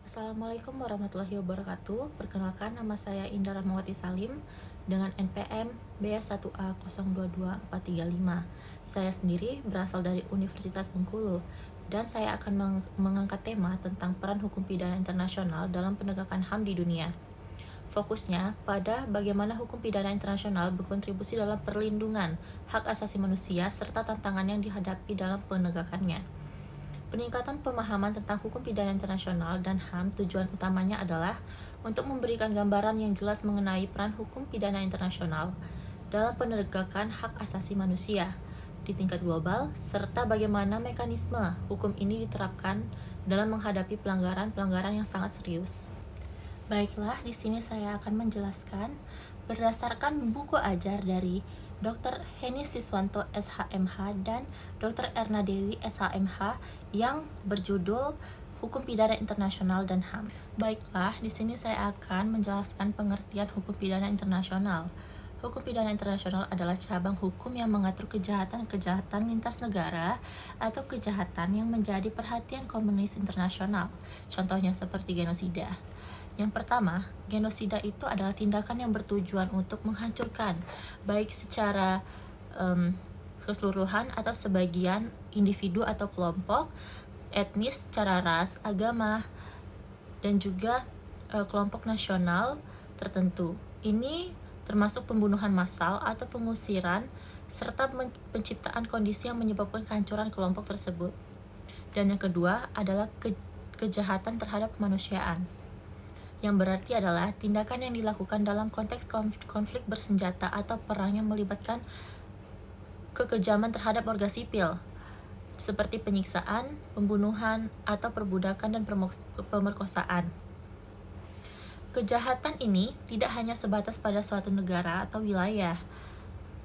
Assalamualaikum warahmatullahi wabarakatuh. Perkenalkan, nama saya Indah Rahmawati Salim dengan NPM B1A022435. Saya sendiri berasal dari Universitas Bengkulu dan saya akan mengangkat tema tentang peran hukum pidana internasional dalam penegakan HAM di dunia. Fokusnya pada bagaimana hukum pidana internasional berkontribusi dalam perlindungan hak asasi manusia serta tantangan yang dihadapi dalam penegakannya. Peningkatan pemahaman tentang hukum pidana internasional dan HAM tujuan utamanya adalah untuk memberikan gambaran yang jelas mengenai peran hukum pidana internasional dalam penegakan hak asasi manusia di tingkat global, serta bagaimana mekanisme hukum ini diterapkan dalam menghadapi pelanggaran-pelanggaran yang sangat serius. Baiklah, di sini saya akan menjelaskan berdasarkan buku ajar dari Dr. Heni Siswanto SHMH dan Dr. Erna Dewi SHMH yang berjudul Hukum Pidana Internasional dan HAM. Baiklah, di sini saya akan menjelaskan pengertian hukum pidana internasional. Hukum pidana internasional adalah cabang hukum yang mengatur kejahatan-kejahatan lintas negara atau kejahatan yang menjadi perhatian komunis internasional. Contohnya seperti genosida. Yang pertama, genosida itu adalah tindakan yang bertujuan untuk menghancurkan, baik secara keseluruhan atau sebagian individu atau kelompok, etnis secara ras, agama, dan juga kelompok nasional tertentu. Ini termasuk pembunuhan massal atau pengusiran, serta penciptaan kondisi yang menyebabkan kehancuran kelompok tersebut. Dan yang kedua adalah kejahatan terhadap kemanusiaan, yang berarti adalah tindakan yang dilakukan dalam konteks konflik bersenjata atau perang yang melibatkan kekejaman terhadap warga sipil, seperti penyiksaan, pembunuhan, atau perbudakan dan pemerkosaan. Kejahatan ini tidak hanya sebatas pada suatu negara atau wilayah,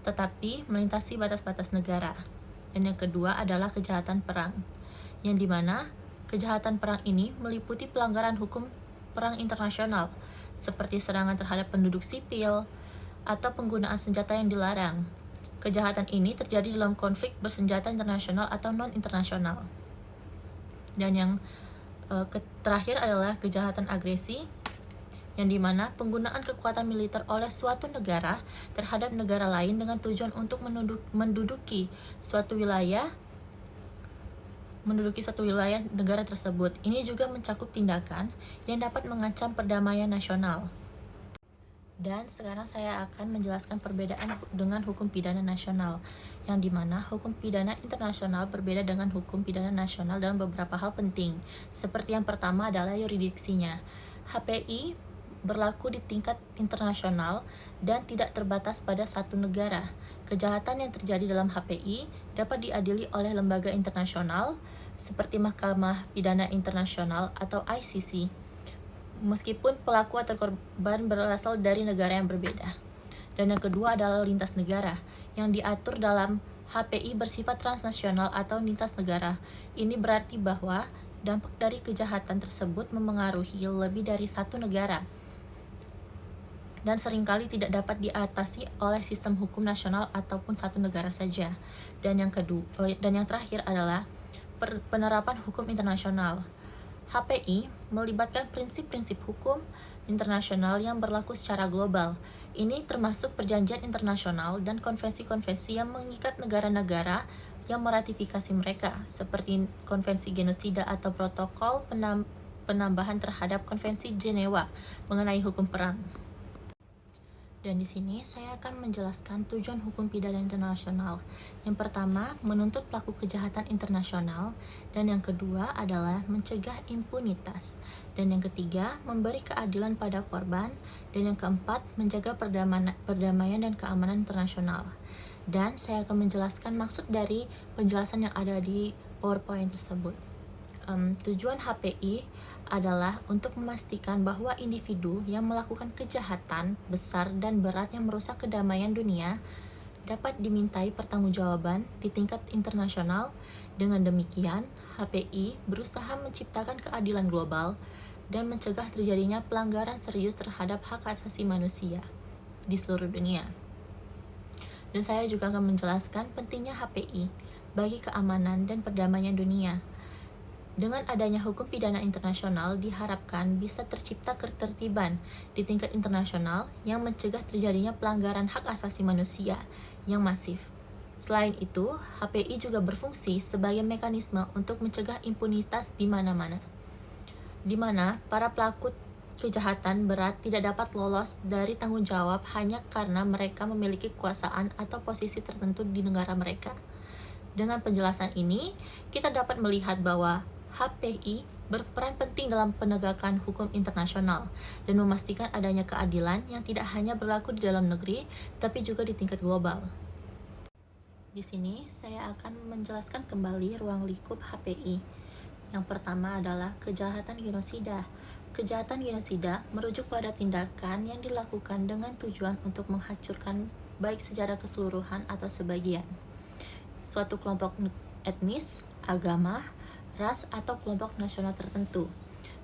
tetapi melintasi batas-batas negara. Dan yang kedua adalah kejahatan perang, yang dimana kejahatan perang ini meliputi pelanggaran hukum perang internasional, seperti serangan terhadap penduduk sipil atau penggunaan senjata yang dilarang. Kejahatan ini terjadi dalam konflik bersenjata internasional atau non-internasional. Dan yang terakhir adalah kejahatan agresi, yang dimana penggunaan kekuatan militer oleh suatu negara terhadap negara lain dengan tujuan untuk menduduki suatu wilayah negara tersebut. Ini juga mencakup tindakan yang dapat mengancam perdamaian nasional. Dan sekarang saya akan menjelaskan perbedaan dengan hukum pidana nasional, yang dimana hukum pidana internasional berbeda dengan hukum pidana nasional dalam beberapa hal penting. Seperti yang pertama adalah yurisdiksinya. HPI berlaku di tingkat internasional dan tidak terbatas pada satu negara. Kejahatan yang terjadi dalam HPI dapat diadili oleh lembaga internasional seperti Mahkamah Pidana Internasional atau ICC, meskipun pelaku atau korban berasal dari negara yang berbeda. Dan yang kedua adalah lintas negara, yang diatur dalam HPI bersifat transnasional atau lintas negara. Ini berarti bahwa dampak dari kejahatan tersebut memengaruhi lebih dari satu negara dan seringkali tidak dapat diatasi oleh sistem hukum nasional ataupun satu negara saja. Dan yang terakhir adalah penerapan hukum internasional. HPI melibatkan prinsip-prinsip hukum internasional yang berlaku secara global. Ini termasuk perjanjian internasional dan konvensi-konvensi yang mengikat negara-negara yang meratifikasi mereka, seperti konvensi genosida atau protokol penambahan terhadap konvensi Jenewa mengenai hukum perang. Dan di sini saya akan menjelaskan tujuan hukum pidana internasional. Yang pertama, menuntut pelaku kejahatan internasional, dan yang kedua adalah mencegah impunitas, dan yang ketiga, memberi keadilan pada korban, dan yang keempat, menjaga perdamaian dan keamanan internasional. Dan saya akan menjelaskan maksud dari penjelasan yang ada di PowerPoint tersebut. Tujuan HPI adalah untuk memastikan bahwa individu yang melakukan kejahatan besar dan berat yang merusak kedamaian dunia dapat dimintai pertanggungjawaban di tingkat internasional. Dengan demikian, HPI berusaha menciptakan keadilan global dan mencegah terjadinya pelanggaran serius terhadap hak asasi manusia di seluruh dunia. Dan saya juga akan menjelaskan pentingnya HPI bagi keamanan dan perdamaian dunia. Dengan adanya hukum pidana internasional diharapkan bisa tercipta ketertiban di tingkat internasional yang mencegah terjadinya pelanggaran hak asasi manusia yang masif. Selain itu, HPI juga berfungsi sebagai mekanisme untuk mencegah impunitas di mana-mana, di mana para pelaku kejahatan berat tidak dapat lolos dari tanggung jawab hanya karena mereka memiliki kekuasaan atau posisi tertentu di negara mereka. Dengan penjelasan ini, kita dapat melihat bahwa HPI berperan penting dalam penegakan hukum internasional dan memastikan adanya keadilan yang tidak hanya berlaku di dalam negeri, tapi juga di tingkat global. Di sini, saya akan menjelaskan kembali ruang lingkup HPI. Yang pertama adalah kejahatan genosida. Kejahatan genosida merujuk pada tindakan yang dilakukan dengan tujuan untuk menghancurkan baik secara keseluruhan atau sebagian suatu kelompok etnis, agama, ras, atau kelompok nasional tertentu.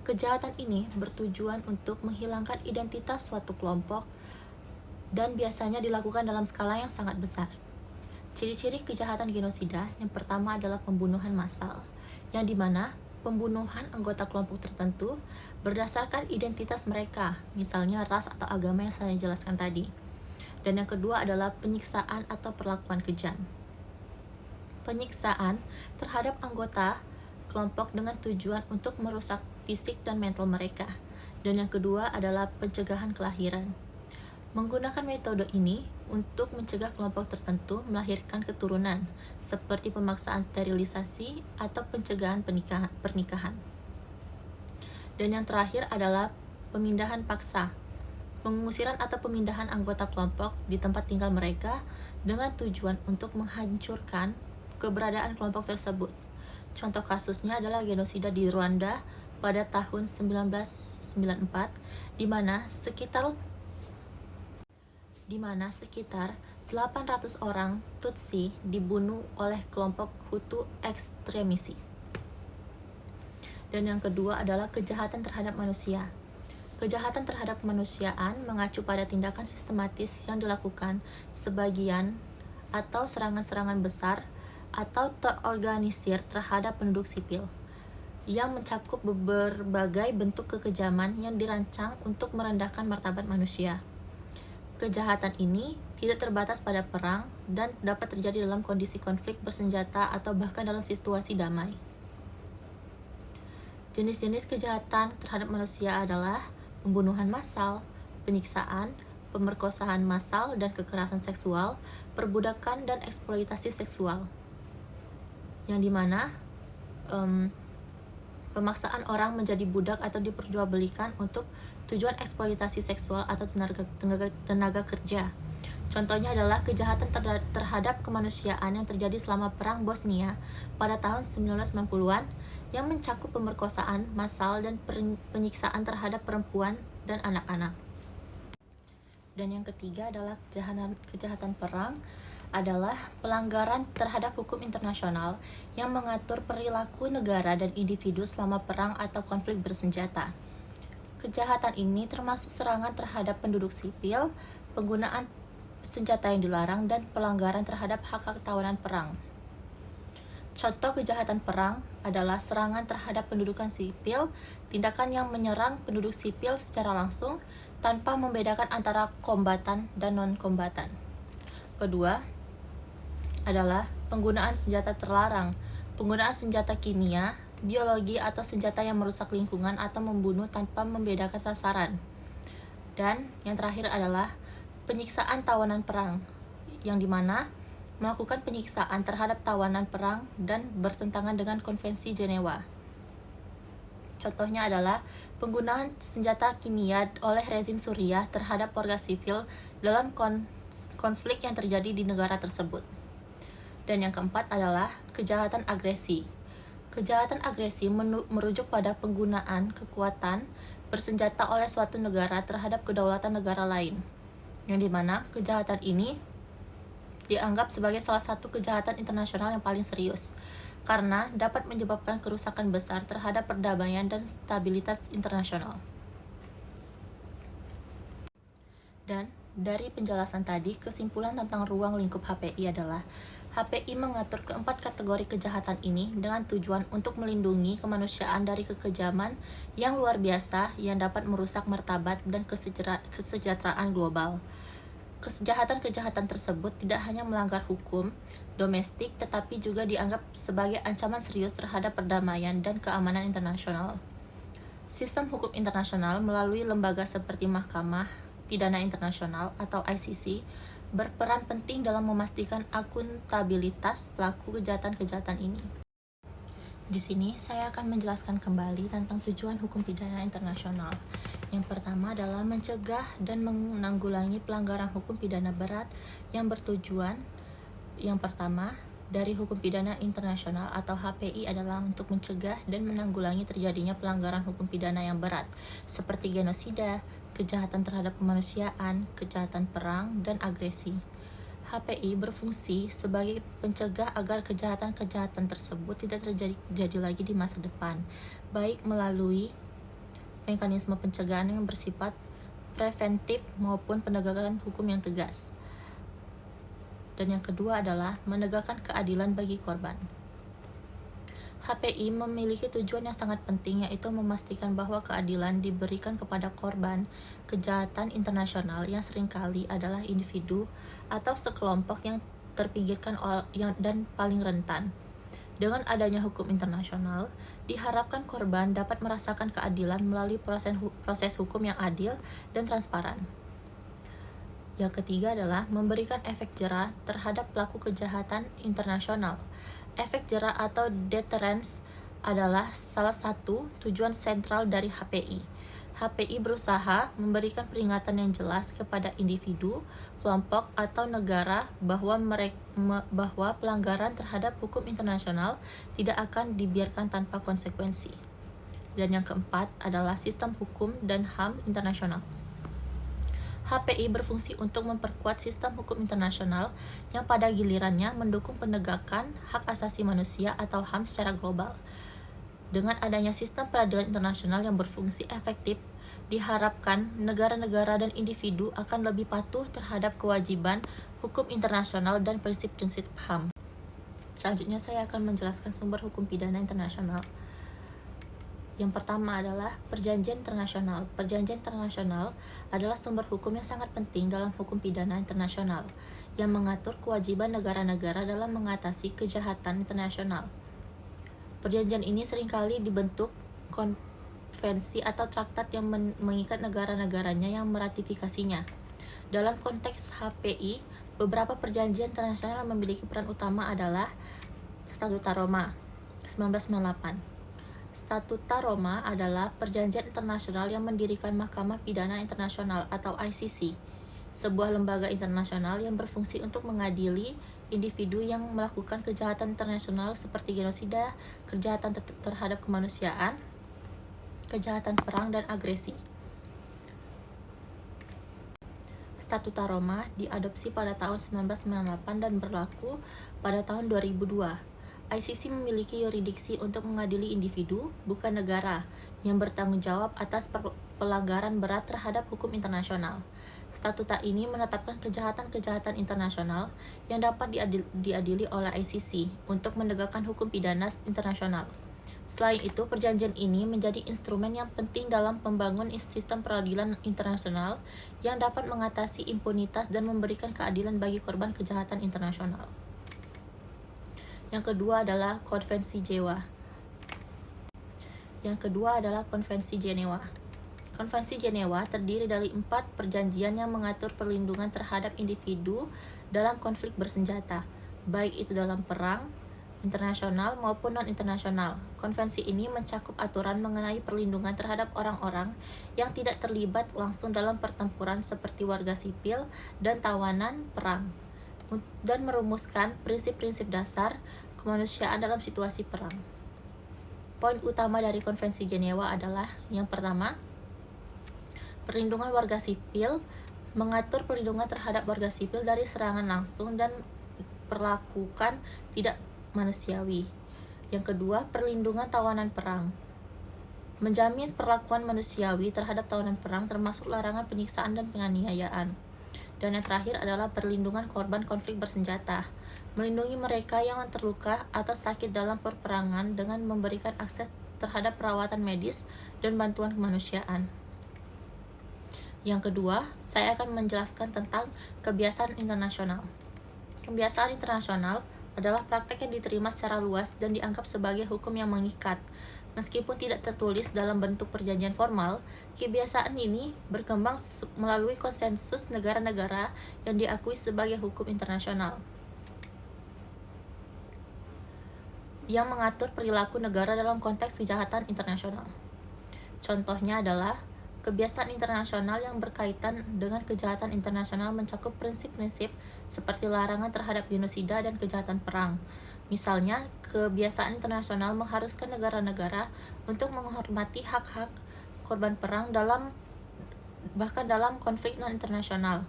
Kejahatan ini bertujuan untuk menghilangkan identitas suatu kelompok dan biasanya dilakukan dalam skala yang sangat besar. Ciri-ciri kejahatan genosida yang pertama adalah pembunuhan massal, yang dimana pembunuhan anggota kelompok tertentu berdasarkan identitas mereka, misalnya ras atau agama yang saya jelaskan tadi. Dan yang kedua adalah penyiksaan atau perlakuan kejam. Penyiksaan terhadap anggota kelompok dengan tujuan untuk merusak fisik dan mental mereka. Dan yang kedua adalah pencegahan kelahiran. Menggunakan metode ini untuk mencegah kelompok tertentu melahirkan keturunan, seperti pemaksaan sterilisasi atau pencegahan pernikahan. Dan yang terakhir adalah pemindahan paksa, pengusiran atau pemindahan anggota kelompok di tempat tinggal mereka dengan tujuan untuk menghancurkan keberadaan kelompok tersebut. Contoh kasusnya adalah genosida di Rwanda pada tahun 1994, di mana sekitar 800 orang Tutsi dibunuh oleh kelompok Hutu ekstremisi. Dan yang kedua adalah kejahatan terhadap manusia. Kejahatan terhadap kemanusiaan mengacu pada tindakan sistematis yang dilakukan sebagian atau serangan-serangan besar atau terorganisir terhadap penduduk sipil, yang mencakup berbagai bentuk kekejaman yang dirancang untuk merendahkan martabat manusia. Kejahatan ini tidak terbatas pada perang dan dapat terjadi dalam kondisi konflik bersenjata atau bahkan dalam situasi damai. Jenis-jenis kejahatan terhadap manusia adalah pembunuhan massal, penyiksaan, pemerkosaan massal dan kekerasan seksual, perbudakan dan eksploitasi seksual. Yang dimana pemaksaan orang menjadi budak atau diperjualbelikan untuk tujuan eksploitasi seksual atau tenaga kerja. Contohnya adalah kejahatan terhadap kemanusiaan yang terjadi selama Perang Bosnia pada tahun 1990-an yang mencakup pemerkosaan massal dan penyiksaan terhadap perempuan dan anak-anak. Dan yang ketiga adalah kejahatan perang adalah pelanggaran terhadap hukum internasional yang mengatur perilaku negara dan individu selama perang atau konflik bersenjata. Kejahatan ini termasuk serangan terhadap penduduk sipil, penggunaan senjata yang dilarang, dan pelanggaran terhadap hak-hak tawanan perang. Contoh kejahatan perang adalah serangan terhadap pendudukan sipil, tindakan yang menyerang penduduk sipil secara langsung tanpa membedakan antara kombatan dan non-kombatan. Kedua adalah penggunaan senjata terlarang, penggunaan senjata kimia, biologi, atau senjata yang merusak lingkungan atau membunuh tanpa membedakan sasaran. Dan yang terakhir adalah penyiksaan tawanan perang, yang dimana melakukan penyiksaan terhadap tawanan perang dan bertentangan dengan Konvensi Jenewa. Contohnya adalah penggunaan senjata kimia oleh rezim Suriah terhadap warga sipil dalam konflik yang terjadi di negara tersebut. Dan yang keempat adalah kejahatan agresi. Kejahatan agresi merujuk pada penggunaan kekuatan bersenjata oleh suatu negara terhadap kedaulatan negara lain, yang dimana kejahatan ini dianggap sebagai salah satu kejahatan internasional yang paling serius, karena dapat menyebabkan kerusakan besar terhadap perdamaian dan stabilitas internasional. Dan dari penjelasan tadi, kesimpulan tentang ruang lingkup HPI adalah HPI mengatur keempat kategori kejahatan ini dengan tujuan untuk melindungi kemanusiaan dari kekejaman yang luar biasa yang dapat merusak martabat dan kesejahteraan global. Kejahatan-kejahatan tersebut tidak hanya melanggar hukum domestik tetapi juga dianggap sebagai ancaman serius terhadap perdamaian dan keamanan internasional. Sistem hukum internasional melalui lembaga seperti Mahkamah Pidana Internasional atau ICC berperan penting dalam memastikan akuntabilitas pelaku kejahatan-kejahatan ini. Di sini saya akan menjelaskan kembali tentang tujuan hukum pidana internasional. Yang pertama adalah mencegah dan menanggulangi pelanggaran hukum pidana berat yang bertujuan yang pertama dari hukum pidana internasional atau HPI adalah untuk mencegah dan menanggulangi terjadinya pelanggaran hukum pidana yang berat seperti genosida, kejahatan terhadap kemanusiaan, kejahatan perang, dan agresi. HPI berfungsi sebagai pencegah agar kejahatan-kejahatan tersebut tidak terjadi lagi di masa depan, baik melalui mekanisme pencegahan yang bersifat preventif maupun penegakan hukum yang tegas. Dan yang kedua adalah menegakkan keadilan bagi korban. HPI memiliki tujuan yang sangat penting, yaitu memastikan bahwa keadilan diberikan kepada korban kejahatan internasional yang seringkali adalah individu atau sekelompok yang terpinggirkan dan paling rentan. Dengan adanya hukum internasional, diharapkan korban dapat merasakan keadilan melalui proses hukum yang adil dan transparan. Yang ketiga adalah memberikan efek jera terhadap pelaku kejahatan internasional. Efek jera atau deterrence adalah salah satu tujuan sentral dari HPI. HPI berusaha memberikan peringatan yang jelas kepada individu, kelompok, atau negara bahwa pelanggaran terhadap hukum internasional tidak akan dibiarkan tanpa konsekuensi. Dan yang keempat adalah sistem hukum dan HAM internasional. HPI berfungsi untuk memperkuat sistem hukum internasional yang pada gilirannya mendukung penegakan hak asasi manusia atau HAM secara global. Dengan adanya sistem peradilan internasional yang berfungsi efektif, diharapkan negara-negara dan individu akan lebih patuh terhadap kewajiban hukum internasional dan prinsip-prinsip HAM. Selanjutnya saya akan menjelaskan sumber hukum pidana internasional. Yang pertama adalah Perjanjian Internasional. Perjanjian internasional adalah sumber hukum yang sangat penting dalam hukum pidana internasional, yang mengatur kewajiban negara-negara dalam mengatasi kejahatan internasional. Perjanjian ini seringkali dibentuk konvensi atau traktat yang mengikat negara-negaranya yang meratifikasinya. Dalam konteks HPI, beberapa perjanjian internasional yang memiliki peran utama adalah Statuta Roma 1998. Statuta Roma adalah perjanjian internasional yang mendirikan Mahkamah Pidana Internasional atau ICC, sebuah lembaga internasional yang berfungsi untuk mengadili individu yang melakukan kejahatan internasional seperti genosida, kejahatan terhadap kemanusiaan, kejahatan perang, dan agresi. Statuta Roma diadopsi pada tahun 1998 dan berlaku pada tahun 2002. ICC memiliki yurisdiksi untuk mengadili individu, bukan negara, yang bertanggung jawab atas pelanggaran berat terhadap hukum internasional. Statuta ini menetapkan kejahatan-kejahatan internasional yang dapat diadili oleh ICC untuk menegakkan hukum pidana internasional. Selain itu, perjanjian ini menjadi instrumen yang penting dalam membangun sistem peradilan internasional yang dapat mengatasi impunitas dan memberikan keadilan bagi korban kejahatan internasional. Yang kedua adalah Konvensi Jenewa. Konvensi Jenewa terdiri dari 4 perjanjian yang mengatur perlindungan terhadap individu dalam konflik bersenjata, baik itu dalam perang, internasional maupun non-internasional. Konvensi ini mencakup aturan mengenai perlindungan terhadap orang-orang yang tidak terlibat langsung dalam pertempuran seperti warga sipil dan tawanan perang, dan merumuskan prinsip-prinsip dasar kemanusiaan dalam situasi perang. Poin utama dari Konvensi Jenewa adalah yang pertama, perlindungan warga sipil, mengatur perlindungan terhadap warga sipil dari serangan langsung dan perlakukan tidak manusiawi. Yang kedua, perlindungan tawanan perang, menjamin perlakuan manusiawi terhadap tawanan perang termasuk larangan penyiksaan dan penganiayaan. Dan yang terakhir adalah perlindungan korban konflik bersenjata, melindungi mereka yang terluka atau sakit dalam peperangan dengan memberikan akses terhadap perawatan medis dan bantuan kemanusiaan. Yang kedua, saya akan menjelaskan tentang kebiasaan internasional. Kebiasaan internasional adalah praktek yang diterima secara luas dan dianggap sebagai hukum yang mengikat. Meskipun tidak tertulis dalam bentuk perjanjian formal, kebiasaan ini berkembang melalui konsensus negara-negara yang diakui sebagai hukum internasional, yang mengatur perilaku negara dalam konteks kejahatan internasional. Contohnya adalah kebiasaan internasional yang berkaitan dengan kejahatan internasional mencakup prinsip-prinsip seperti larangan terhadap genosida dan kejahatan perang. Misalnya, kebiasaan internasional mengharuskan negara-negara untuk menghormati hak-hak korban perang bahkan dalam konflik non-internasional,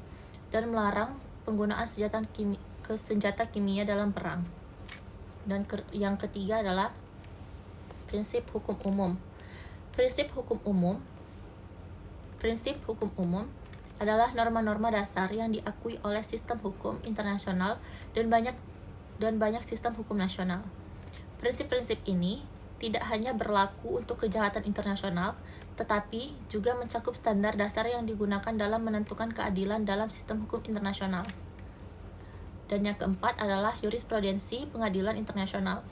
dan melarang penggunaan senjata kimia dalam perang. Dan yang ketiga adalah prinsip hukum umum. Prinsip hukum umum adalah norma-norma dasar yang diakui oleh sistem hukum internasional dan banyak sistem hukum nasional. Prinsip-prinsip ini tidak hanya berlaku untuk kejahatan internasional, tetapi juga mencakup standar dasar yang digunakan dalam menentukan keadilan dalam sistem hukum internasional. Dan yang keempat adalah jurisprudensi pengadilan internasional.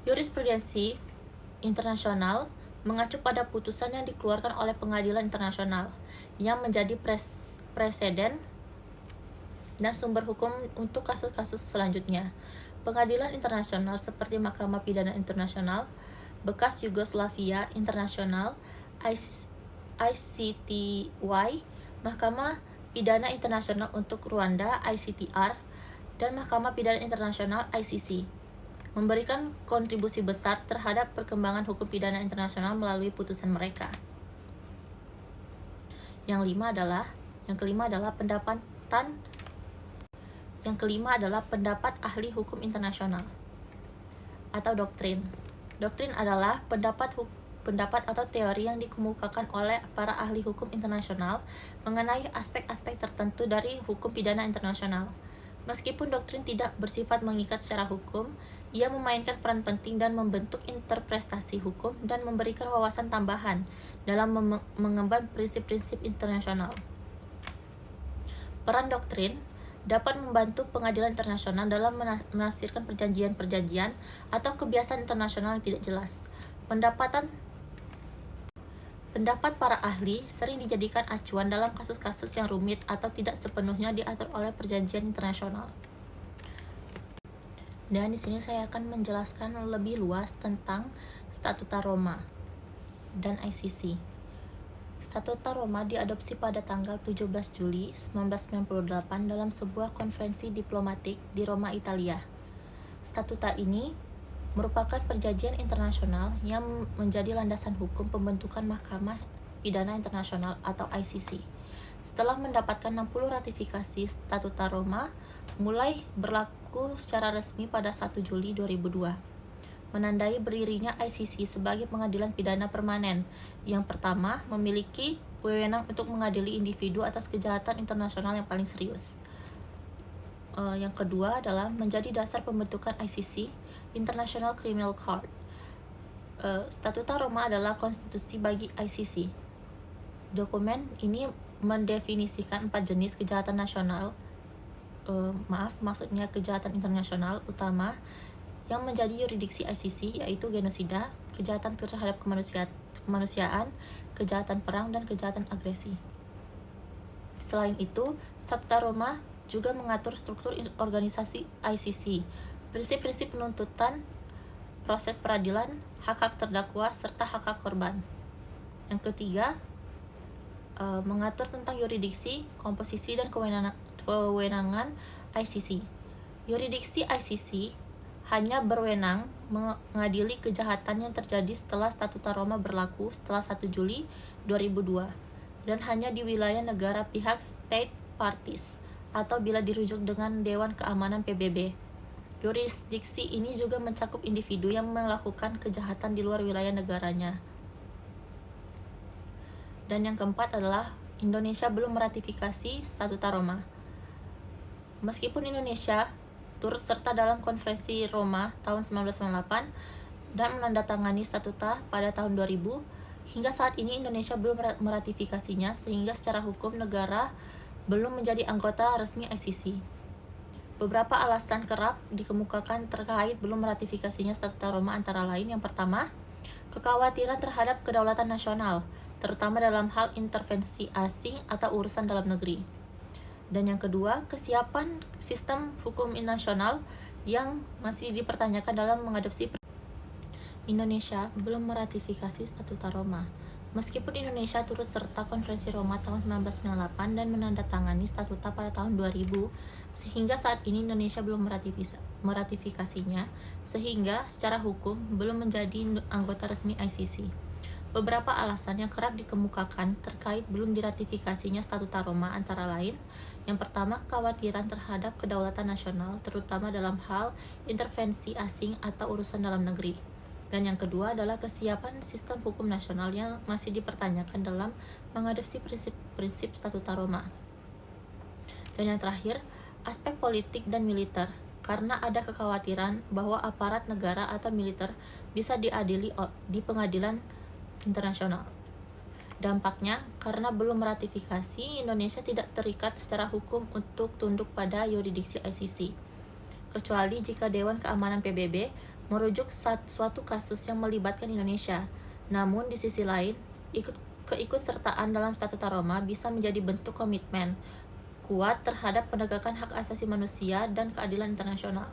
Jurisprudensi internasional mengacu pada putusan yang dikeluarkan oleh pengadilan internasional yang menjadi preseden dan sumber hukum untuk kasus-kasus selanjutnya. Pengadilan internasional seperti Mahkamah Pidana Internasional, bekas Yugoslavia Internasional, ICTY, Mahkamah Pidana Internasional untuk Rwanda, ICTR, dan Mahkamah Pidana Internasional, ICC, memberikan kontribusi besar terhadap perkembangan hukum pidana internasional melalui putusan mereka. Yang kelima adalah pendapat ahli hukum internasional atau doktrin. Doktrin adalah pendapat atau teori yang dikemukakan oleh para ahli hukum internasional mengenai aspek-aspek tertentu dari hukum pidana internasional. Meskipun doktrin tidak bersifat mengikat secara hukum, ia memainkan peran penting dan membentuk interpretasi hukum dan memberikan wawasan tambahan dalam mengemban prinsip-prinsip internasional. Peran doktrin dapat membantu pengadilan internasional dalam menafsirkan perjanjian-perjanjian atau kebiasaan internasional yang tidak jelas. Pendapat para ahli sering dijadikan acuan dalam kasus-kasus yang rumit atau tidak sepenuhnya diatur oleh perjanjian internasional. Dan di sini saya akan menjelaskan lebih luas tentang Statuta Roma dan ICC. Statuta Roma diadopsi pada tanggal 17 Juli 1998 dalam sebuah konferensi diplomatik di Roma, Italia. Statuta ini merupakan perjanjian internasional yang menjadi landasan hukum pembentukan Mahkamah Pidana Internasional atau ICC. Setelah mendapatkan 60 ratifikasi, Statuta Roma mulai berlaku secara resmi pada 1 Juli 2002. Menandai berdirinya ICC sebagai pengadilan pidana permanen yang pertama memiliki wewenang untuk mengadili individu atas kejahatan internasional yang paling serius. Yang kedua adalah menjadi dasar pembentukan ICC, International Criminal Court. Statuta Roma adalah konstitusi bagi ICC. Dokumen ini mendefinisikan 4 jenis kejahatan nasional, kejahatan internasional utama yang menjadi yurisdiksi ICC, yaitu genosida, kejahatan terhadap kemanusiaan, kejahatan perang, dan kejahatan agresi. Selain itu, Statuta Roma juga mengatur struktur organisasi ICC, prinsip-prinsip penuntutan, proses peradilan, hak-hak terdakwa, serta hak-hak korban. Yang ketiga, mengatur tentang yurisdiksi, komposisi, dan kewenangan ICC. Yurisdiksi ICC hanya berwenang mengadili kejahatan yang terjadi setelah Statuta Roma berlaku setelah 1 Juli 2002 dan hanya di wilayah negara pihak state parties atau bila dirujuk dengan Dewan Keamanan PBB. Yurisdiksi ini juga mencakup individu yang melakukan kejahatan di luar wilayah negaranya. Dan yang keempat adalah Indonesia belum meratifikasi Statuta Roma. Meskipun Indonesia turut serta dalam Konferensi Roma tahun 1998 dan menandatangani statuta pada tahun 2000, hingga saat ini Indonesia belum meratifikasinya sehingga secara hukum negara belum menjadi anggota resmi ICC. Beberapa alasan kerap dikemukakan terkait belum meratifikasinya Statuta Roma antara lain yang pertama, kekhawatiran terhadap kedaulatan nasional, terutama dalam hal intervensi asing atau urusan dalam negeri. Dan yang kedua, kesiapan sistem hukum nasional yang masih dipertanyakan dalam mengadopsi. Indonesia belum meratifikasi Statuta Roma. Meskipun Indonesia turut serta Konferensi Roma tahun 1998 dan menandatangani statuta pada tahun 2000, sehingga saat ini Indonesia belum meratifikasinya, sehingga secara hukum belum menjadi anggota resmi ICC. Beberapa alasan yang kerap dikemukakan terkait belum diratifikasinya Statuta Roma antara lain, yang pertama, kekhawatiran terhadap kedaulatan nasional, terutama dalam hal intervensi asing atau urusan dalam negeri. Dan yang kedua adalah kesiapan sistem hukum nasional yang masih dipertanyakan dalam mengadopsi prinsip Statuta Roma. Dan yang terakhir, aspek politik dan militer, karena ada kekhawatiran bahwa aparat negara atau militer bisa diadili di pengadilan internasional. Dampaknya, karena belum meratifikasi, Indonesia tidak terikat secara hukum untuk tunduk pada yurisdiksi ICC, kecuali jika Dewan Keamanan PBB merujuk suatu kasus yang melibatkan Indonesia. Namun di sisi lain, keikutsertaan dalam Statuta Roma bisa menjadi bentuk komitmen kuat terhadap penegakan hak asasi manusia dan keadilan internasional.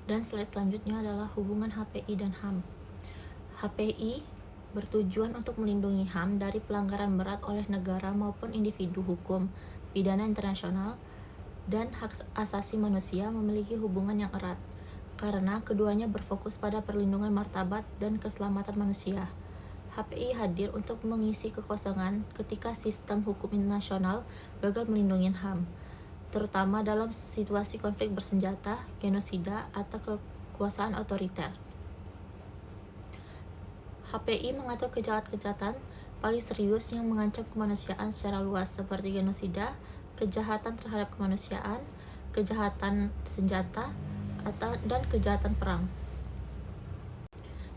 Dan slide selanjutnya adalah hubungan HPI dan HAM. HPI bertujuan untuk melindungi HAM dari pelanggaran berat oleh negara maupun individu hukum, pidana internasional, dan hak asasi manusia memiliki hubungan yang erat, karena keduanya berfokus pada perlindungan martabat dan keselamatan manusia. HPI hadir untuk mengisi kekosongan ketika sistem hukum internasional gagal melindungi HAM, terutama dalam situasi konflik bersenjata, genosida, atau kekuasaan otoriter. HPI mengatur kejahatan-kejahatan paling serius yang mengancam kemanusiaan secara luas seperti genosida, kejahatan terhadap kemanusiaan, kejahatan senjata, dan kejahatan perang.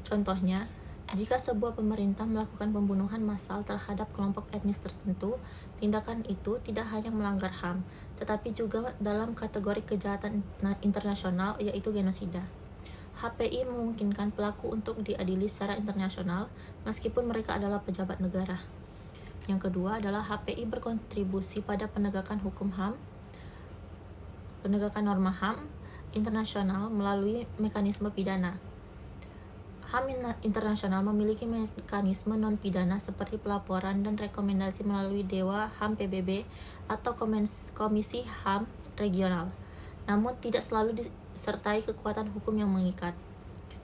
Contohnya, jika sebuah pemerintah melakukan pembunuhan massal terhadap kelompok etnis tertentu, tindakan itu tidak hanya melanggar HAM, tetapi juga dalam kategori kejahatan internasional, yaitu genosida. HPI memungkinkan pelaku untuk diadili secara internasional meskipun mereka adalah pejabat negara. Yang kedua adalah HPI berkontribusi pada penegakan hukum HAM, penegakan norma HAM internasional melalui mekanisme pidana. HAM internasional memiliki mekanisme non-pidana seperti pelaporan dan rekomendasi melalui Dewa HAM PBB atau Komisi HAM regional, namun tidak selalu disertai kekuatan hukum yang mengikat.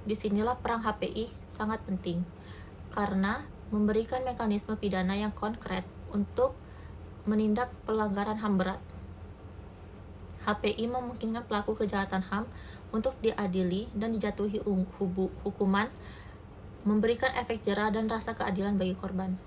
Disinilah peran HPI sangat penting, karena memberikan mekanisme pidana yang konkret untuk menindak pelanggaran HAM berat. HPI memungkinkan pelaku kejahatan HAM untuk diadili dan dijatuhi hukuman, memberikan efek jera dan rasa keadilan bagi korban.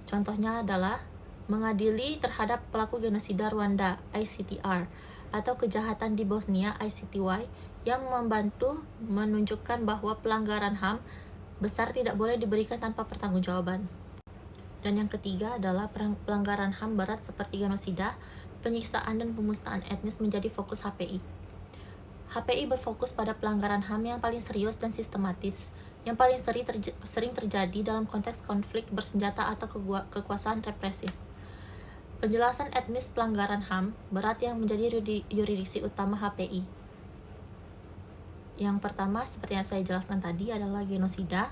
Contohnya adalah mengadili terhadap pelaku genosida Rwanda (ICTR) atau kejahatan di Bosnia (ICTY) yang membantu menunjukkan bahwa pelanggaran HAM besar tidak boleh diberikan tanpa pertanggungjawaban. Dan yang ketiga adalah pelanggaran HAM berat seperti genosida, penyiksaan dan pemusnahan etnis menjadi fokus HPI. HPI berfokus pada pelanggaran HAM yang paling serius dan sistematis, yang paling sering terjadi dalam konteks konflik bersenjata atau kekuasaan represif. Penjelasan etnis pelanggaran HAM berat yang menjadi yurisdiksi utama HPI. Yang pertama, seperti yang saya jelaskan tadi, adalah genosida,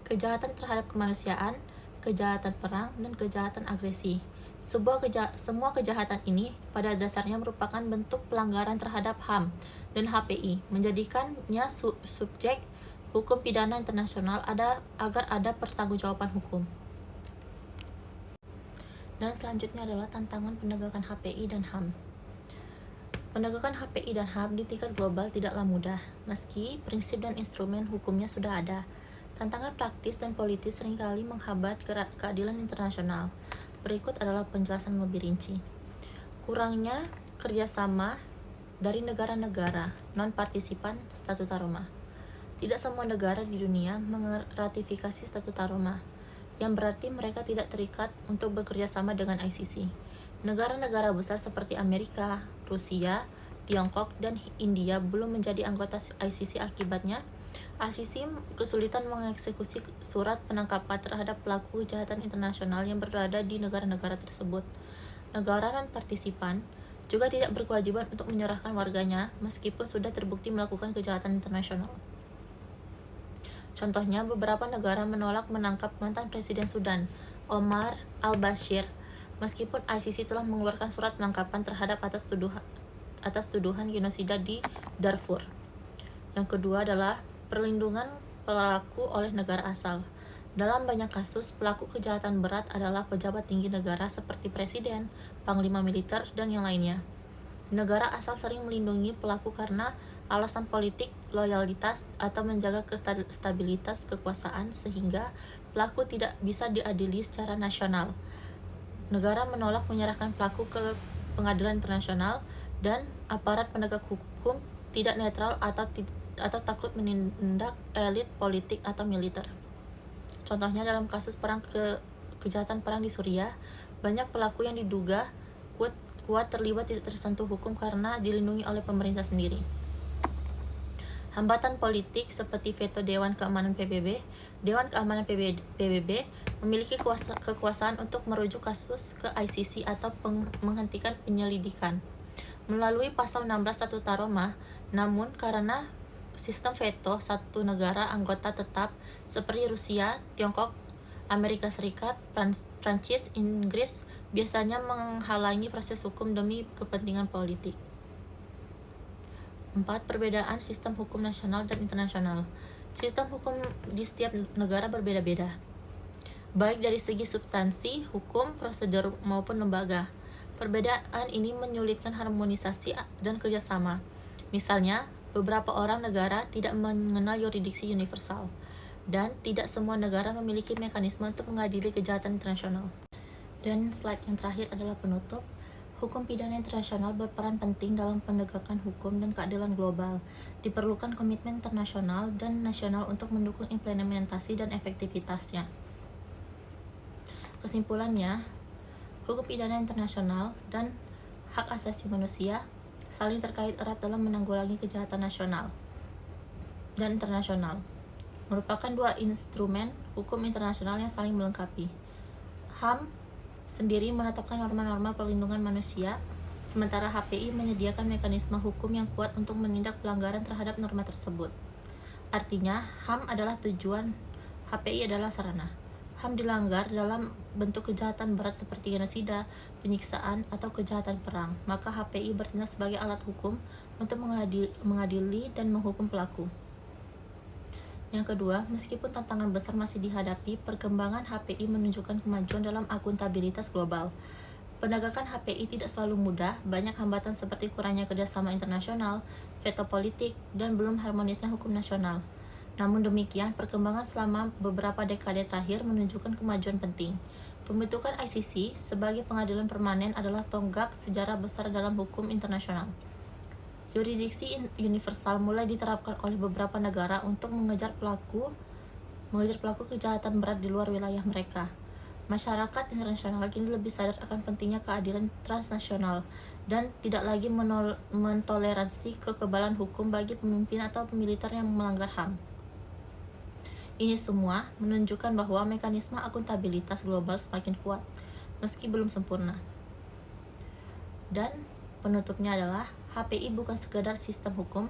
kejahatan terhadap kemanusiaan, kejahatan perang, dan kejahatan agresi. Semua kejahatan ini pada dasarnya merupakan bentuk pelanggaran terhadap HAM dan HPI, menjadikannya subjek hukum pidana internasional agar ada pertanggungjawaban hukum. Dan selanjutnya adalah tantangan penegakan HPI dan HAM. Penegakan HPI dan HAM di tingkat global tidaklah mudah, meski prinsip dan instrumen hukumnya sudah ada. Tantangan praktis dan politis seringkali menghambat keadilan internasional. Berikut adalah penjelasan lebih rinci. Kurangnya kerjasama dari negara-negara non-partisipan Statuta Roma. Tidak semua negara di dunia meratifikasi Statuta Roma, yang berarti mereka tidak terikat untuk bekerja sama dengan ICC. Negara-negara besar seperti Amerika, Rusia, Tiongkok, dan India belum menjadi anggota ICC. Akibatnya, ICC kesulitan mengeksekusi surat penangkapan terhadap pelaku kejahatan internasional yang berada di negara-negara tersebut. Negara non-partisipan juga tidak berkewajiban untuk menyerahkan warganya meskipun sudah terbukti melakukan kejahatan internasional. Contohnya, beberapa negara menolak menangkap mantan Presiden Sudan, Omar al-Bashir, meskipun ICC telah mengeluarkan surat penangkapan terhadap atas tuduhan genosida di Darfur. Yang kedua adalah perlindungan pelaku oleh negara asal. Dalam banyak kasus, pelaku kejahatan berat adalah pejabat tinggi negara seperti presiden, panglima militer, dan yang lainnya. Negara asal sering melindungi pelaku karena alasan politik, loyalitas, atau menjaga stabilitas kekuasaan sehingga pelaku tidak bisa diadili secara nasional. Negara menolak menyerahkan pelaku ke pengadilan internasional dan aparat penegak hukum tidak netral atau takut menindak elit politik atau militer. Contohnya dalam kasus kejahatan perang di Suriah, banyak pelaku yang diduga kuat terlibat tidak tersentuh hukum karena dilindungi oleh pemerintah sendiri. Hambatan politik seperti veto Dewan Keamanan PBB. Dewan Keamanan PBB memiliki kekuasaan untuk merujuk kasus ke ICC atau menghentikan penyelidikan melalui pasal 16 Statuta Roma. Namun karena sistem veto satu negara anggota tetap seperti Rusia, Tiongkok, Amerika Serikat, Prancis, Inggris biasanya menghalangi proses hukum demi kepentingan politik. 4. Perbedaan sistem hukum nasional dan internasional. Sistem hukum di setiap negara berbeda-beda, baik dari segi substansi, hukum, prosedur, maupun lembaga. Perbedaan ini menyulitkan harmonisasi dan kerjasama. Misalnya, beberapa orang negara tidak mengenal yurisdiksi universal, dan tidak semua negara memiliki mekanisme untuk mengadili kejahatan internasional. Dan slide yang terakhir adalah penutup. Hukum pidana internasional berperan penting dalam penegakan hukum dan keadilan global. Diperlukan komitmen internasional dan nasional untuk mendukung implementasi dan efektivitasnya. Kesimpulannya, hukum pidana internasional dan hak asasi manusia saling terkait erat dalam menanggulangi kejahatan nasional dan internasional. Merupakan dua instrumen hukum internasional yang saling melengkapi. HAM sendiri menetapkan norma-norma perlindungan manusia, sementara HPI menyediakan mekanisme hukum yang kuat untuk menindak pelanggaran terhadap norma tersebut. Artinya, HAM adalah tujuan, HPI adalah sarana. HAM dilanggar dalam bentuk kejahatan berat seperti genosida, penyiksaan, atau kejahatan perang, maka HPI bertindak sebagai alat hukum untuk mengadili dan menghukum pelaku. Yang kedua, meskipun tantangan besar masih dihadapi, perkembangan HPI menunjukkan kemajuan dalam akuntabilitas global. Penegakan HPI tidak selalu mudah, banyak hambatan seperti kurangnya kerjasama internasional, veto politik, dan belum harmonisnya hukum nasional. Namun demikian, perkembangan selama beberapa dekade terakhir menunjukkan kemajuan penting. Pembentukan ICC sebagai pengadilan permanen adalah tonggak sejarah besar dalam hukum internasional. Yurisdiksi universal mulai diterapkan oleh beberapa negara untuk mengejar pelaku kejahatan berat di luar wilayah mereka. Masyarakat internasional kini lebih sadar akan pentingnya keadilan transnasional dan tidak lagi mentoleransi kekebalan hukum bagi pemimpin atau militer yang melanggar HAM. Ini semua menunjukkan bahwa mekanisme akuntabilitas global semakin kuat, meski belum sempurna. Dan penutupnya adalah, HPI bukan sekedar sistem hukum,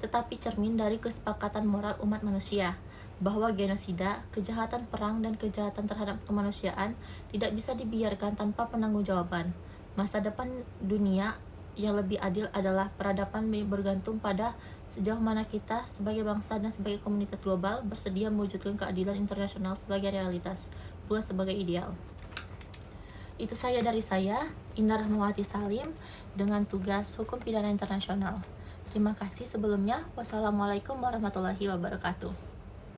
tetapi cermin dari kesepakatan moral umat manusia, bahwa genosida, kejahatan perang, dan kejahatan terhadap kemanusiaan tidak bisa dibiarkan tanpa penanggung-jawaban. Masa depan dunia yang lebih adil adalah peradaban bergantung pada sejauh mana kita sebagai bangsa dan sebagai komunitas global bersedia mewujudkan keadilan internasional sebagai realitas, bukan sebagai ideal. Itu saja dari saya, Indah Rahmawati Salim, dengan tugas Hukum Pidana Internasional. Terima kasih sebelumnya. Wassalamualaikum warahmatullahi wabarakatuh.